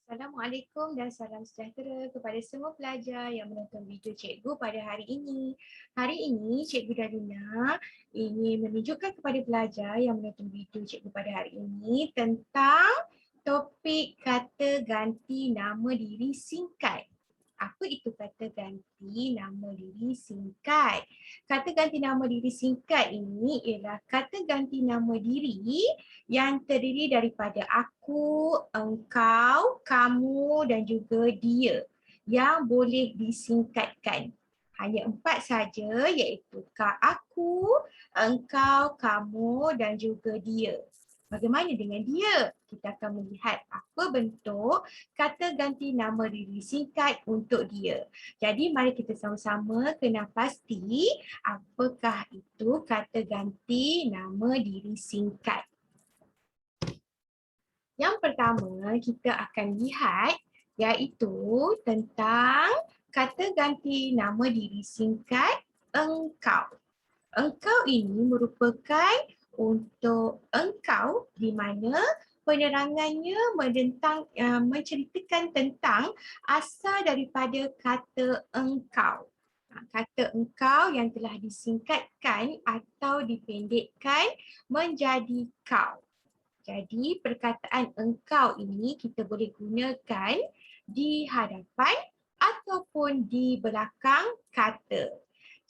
Assalamualaikum dan salam sejahtera kepada semua pelajar yang menonton video cikgu pada hari ini. Hari ini Cikgu Darina ingin menunjukkan kepada pelajar yang menonton video cikgu pada hari ini tentang topik kata ganti nama diri singkat. Apa itu kata ganti nama diri singkat? Kata ganti nama diri singkat ini ialah kata ganti nama diri yang terdiri daripada aku, engkau, kamu dan juga dia yang boleh disingkatkan. Hanya 4 saja iaitu aku, engkau, kamu dan juga dia. Bagaimana dengan dia? Kita akan melihat apa bentuk kata ganti nama diri singkat untuk dia. Jadi mari kita sama-sama kena pasti apakah itu kata ganti nama diri singkat. Yang pertama kita akan lihat iaitu tentang kata ganti nama diri singkat engkau. Engkau ini merupakan untuk engkau di mana penerangannya menceritakan tentang asal daripada kata engkau. Kata engkau yang telah disingkatkan atau dipendekkan menjadi kau. Jadi perkataan engkau ini kita boleh gunakan di hadapan ataupun di belakang kata.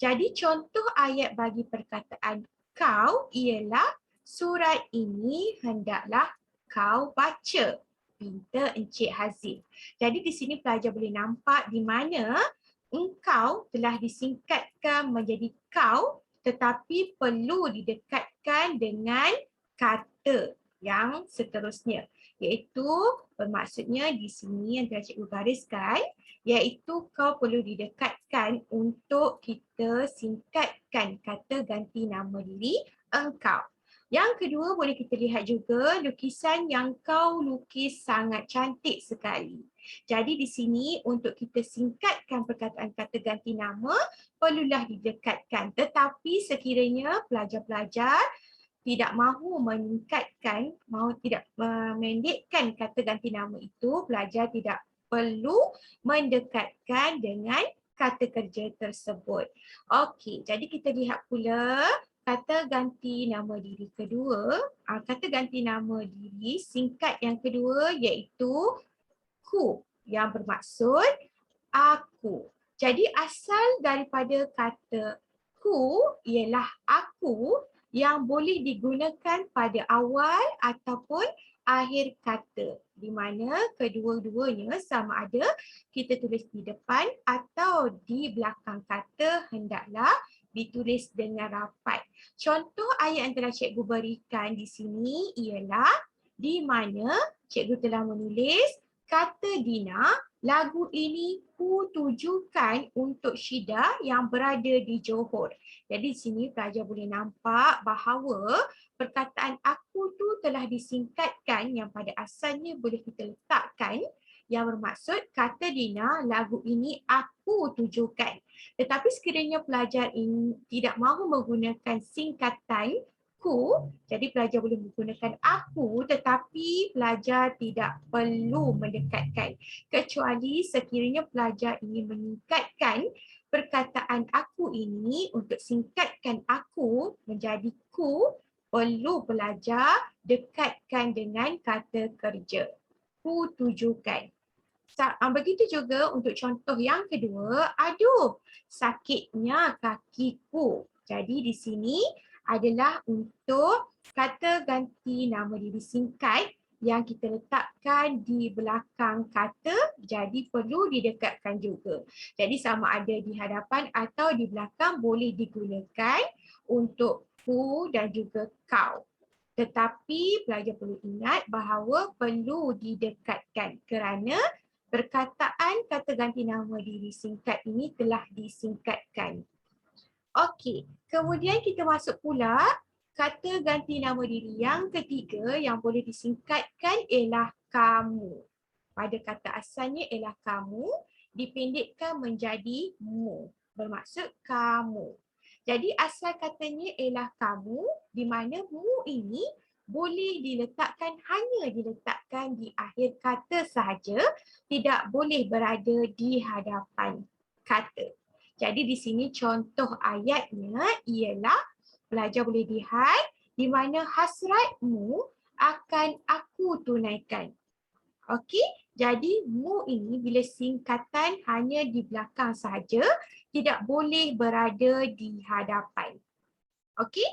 Jadi contoh ayat bagi perkataan kau ialah surat ini hendaklah kau baca. Pinta Encik Hazim. Jadi di sini pelajar boleh nampak di mana engkau telah disingkatkan menjadi kau tetapi perlu didekatkan dengan kata yang seterusnya, iaitu bermaksudnya di sini yang telah cikgu gariskan, iaitu kau perlu didekatkan untuk kita singkatkan kata ganti nama diri engkau. Yang kedua boleh kita lihat juga lukisan yang kau lukis sangat cantik sekali. Jadi di sini untuk kita singkatkan perkataan kata ganti nama perlulah didekatkan. Tetapi sekiranya pelajar-pelajar tidak mahu meningkatkan, mahu tidak memendekkan kata ganti nama itu, pelajar tidak perlu mendekatkan dengan kata kerja tersebut. Okey, jadi kita lihat pula kata ganti nama diri kedua. Kata ganti nama diri singkat yang kedua iaitu ku yang bermaksud aku. Jadi asal daripada kata ku ialah aku yang boleh digunakan pada awal ataupun akhir kata, di mana kedua-duanya sama ada kita tulis di depan atau di belakang kata hendaklah ditulis dengan rapat. Contoh ayat yang telah cikgu berikan di sini ialah di mana cikgu telah menulis kata Dina, lagu ini ku tujukan untuk Syida yang berada di Johor. Jadi di sini pelajar boleh nampak bahawa perkataan aku tu telah disingkatkan yang pada asalnya boleh kita letakkan yang bermaksud kata Dina, lagu ini aku tujukan. Tetapi sekiranya pelajar ini tidak mahu menggunakan singkatan ku, jadi pelajar boleh menggunakan aku tetapi pelajar tidak perlu mendekatkan. Kecuali sekiranya pelajar ingin meningkatkan perkataan aku ini untuk singkatkan aku menjadi ku, perlu pelajar dekatkan dengan kata kerja. Ku tujukan. Begitu juga untuk contoh yang kedua, aduh sakitnya kakiku. Jadi di sini adalah untuk kata ganti nama diri singkat yang kita letakkan di belakang kata, jadi perlu didekatkan juga. Jadi sama ada di hadapan atau di belakang boleh digunakan untuk ku dan juga kau. Tetapi pelajar perlu ingat bahawa perlu didekatkan kerana perkataan kata ganti nama diri singkat ini telah disingkatkan. Okey, kemudian kita masuk pula kata ganti nama diri yang ketiga yang boleh disingkatkan ialah kamu. Pada kata asalnya ialah kamu, dipendekkan menjadi mu. Bermaksud kamu. Jadi asal katanya ialah kamu, di mana mu ini boleh diletakkan hanya diletak diletakkan di akhir kata sahaja, tidak boleh berada di hadapan kata. Jadi di sini contoh ayatnya ialah pelajar boleh lihat di mana hasratmu akan aku tunaikan. Okey, jadi mu ini bila singkatan hanya di belakang sahaja, tidak boleh berada di hadapan. Okey,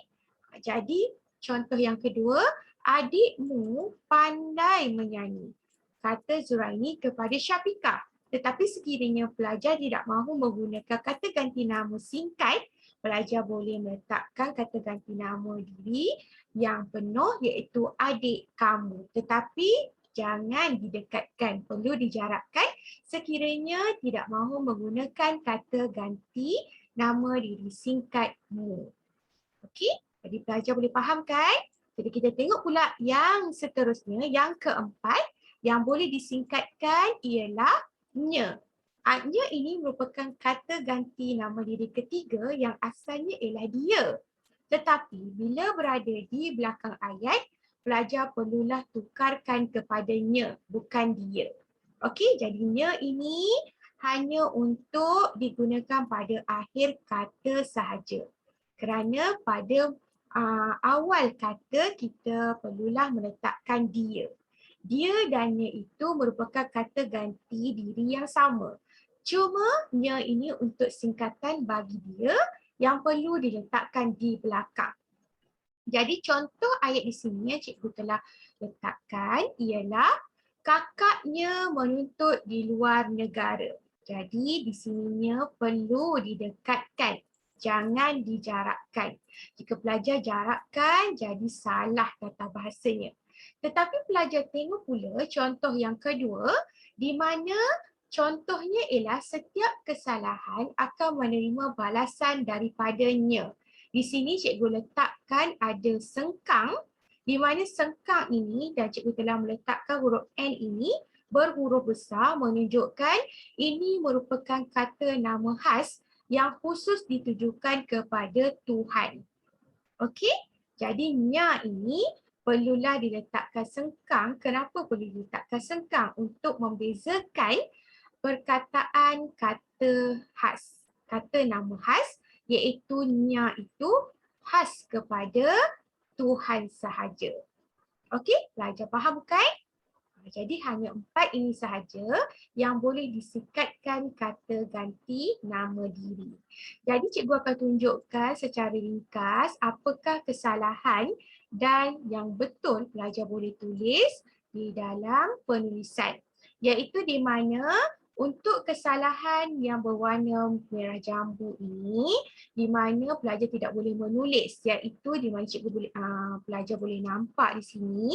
jadi contoh yang kedua, adikmu pandai menyanyi, kata Zuraini kepada Syafiqah. Tetapi sekiranya pelajar tidak mahu menggunakan kata ganti nama singkat, pelajar boleh meletakkan kata ganti nama diri yang penuh iaitu adik kamu. Tetapi jangan didekatkan, perlu dijarakkan sekiranya tidak mahu menggunakan kata ganti nama diri singkatmu. Okey, jadi pelajar boleh faham kan? Jadi kita tengok pula yang seterusnya, yang keempat yang boleh disingkatkan ialah nya. Nya ini merupakan kata ganti nama diri ketiga yang asalnya ialah dia. Tetapi bila berada di belakang ayat, pelajar perlulah tukarkan kepadanya, bukan dia. Okey, jadinya ini hanya untuk digunakan pada akhir kata sahaja. Kerana pada awal kata kita perlulah meletakkan dia. Dia dan nya itu merupakan kata ganti diri yang sama. Cuma nya ini untuk singkatan bagi dia yang perlu diletakkan di belakang. Jadi contoh ayat di sini yang cikgu telah letakkan ialah kakaknya menuntut di luar negara. Jadi di sininya perlu didekatkan, jangan dijarakkan. Jika pelajar jarakkan, jadi salah tata bahasanya. Tetapi pelajar tengok pula contoh yang kedua di mana contohnya ialah setiap kesalahan akan menerima balasan daripadanya. Di sini cikgu letakkan ada sengkang di mana sengkang ini dan cikgu telah meletakkan huruf N ini berhuruf besar menunjukkan ini merupakan kata nama khas yang khusus ditujukan kepada Tuhan. Okey, jadi nya ini perlulah diletakkan sengkang. Kenapa perlu diletakkan sengkang? Untuk membezakan perkataan kata khas. Kata nama khas iaitu nya itu khas kepada Tuhan sahaja. Okey, pelajar faham bukan? Jadi hanya 4 ini sahaja yang boleh disingkatkan kata ganti nama diri. Jadi cikgu akan tunjukkan secara ringkas apakah kesalahan dan yang betul pelajar boleh tulis di dalam penulisan. Iaitu di mana untuk kesalahan yang berwarna merah jambu ini, di mana pelajar tidak boleh menulis, iaitu di mana cikgu boleh, pelajar boleh nampak di sini,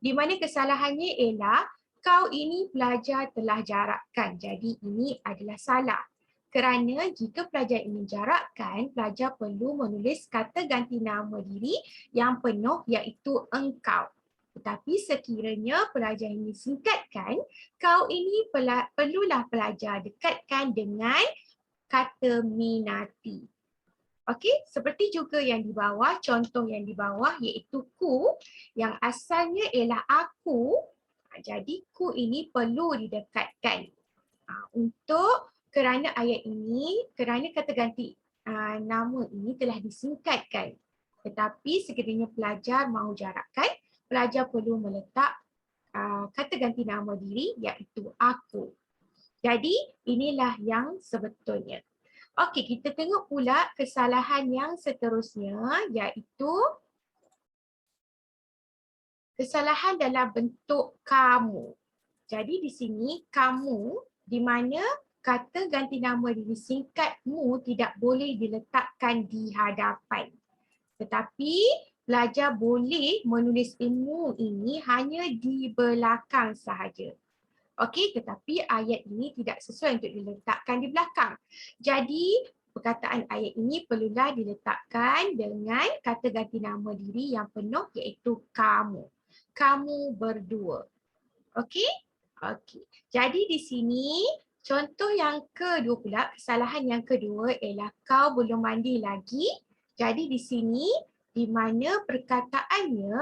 di mana kesalahannya ialah kau ini pelajar telah jarakkan. Jadi ini adalah salah. Kerana jika pelajar ingin jarakkan, pelajar perlu menulis kata ganti nama diri yang penuh iaitu engkau. Tetapi sekiranya pelajar ingin singkatkan, kau ini perlulah pelajar dekatkan dengan kata minati. Okey, seperti juga yang di bawah, contoh yang di bawah iaitu ku yang asalnya ialah aku. Jadi ku ini perlu didekatkan. Untuk kerana ayat ini, kerana kata ganti nama ini telah disingkatkan. Tetapi sekiranya pelajar mahu jarakkan, pelajar perlu meletak kata ganti nama diri iaitu aku. Jadi inilah yang sebetulnya. Okey, kita tengok pula kesalahan yang seterusnya iaitu kesalahan dalam bentuk kamu. Jadi di sini kamu di mana kata ganti nama diri singkatmu tidak boleh diletakkan di hadapan. Tetapi pelajar boleh menulis mu ini hanya di belakang sahaja. Okey, tetapi ayat ini tidak sesuai untuk diletakkan di belakang. Jadi, perkataan ayat ini perlulah diletakkan dengan kata ganti nama diri yang penuh iaitu kamu. Kamu berdua. Okey? Okey. Jadi di sini contoh yang kedua pula, kesalahan yang kedua ialah kau belum mandi lagi. Jadi di sini di mana perkataannya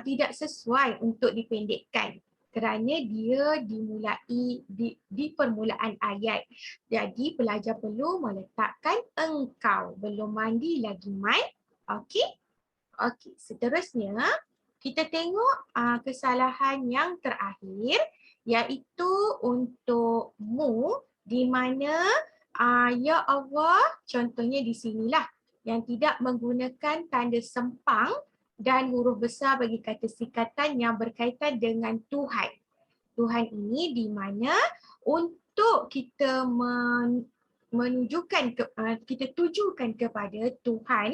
tidak sesuai untuk dipendekkan kerana dia dimulai di permulaan ayat. Jadi pelajar perlu meletakkan engkau. Belum mandi lagi, Mai. Okey? Okey, seterusnya kita tengok kesalahan yang terakhir iaitu untuk mu di mana ya Allah contohnya di sinilah yang tidak menggunakan tanda sempang dan huruf besar bagi kata singkatan yang berkaitan dengan Tuhan. Tuhan ini di mana untuk kita menunjukkan kita tujukan kepada Tuhan,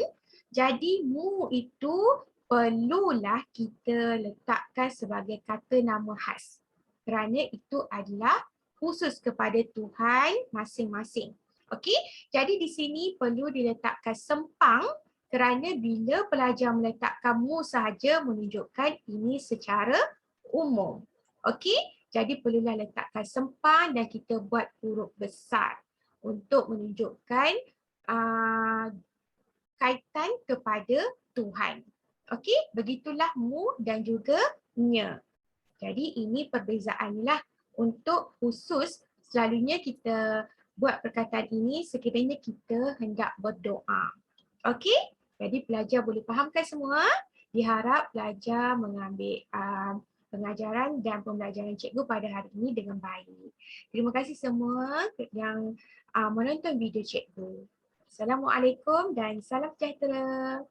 jadi mu itu perlulah kita letakkan sebagai kata nama khas kerana itu adalah khusus kepada Tuhan masing-masing. Okey, jadi di sini perlu diletakkan sempang kerana bila pelajar meletakkan mu sahaja menunjukkan ini secara umum. Okey, jadi perlulah letakkan sempang dan kita buat huruf besar untuk menunjukkan kaitan kepada Tuhan. Okey, begitulah mu dan juga nya. Jadi ini perbezaannya untuk khusus selalunya kita buat perkataan ini sekiranya kita hendak berdoa. Okey, jadi pelajar boleh fahamkan semua. Diharap pelajar mengambil pengajaran dan pembelajaran cikgu pada hari ini dengan baik. Terima kasih semua yang menonton video cikgu. Assalamualaikum dan salam sejahtera.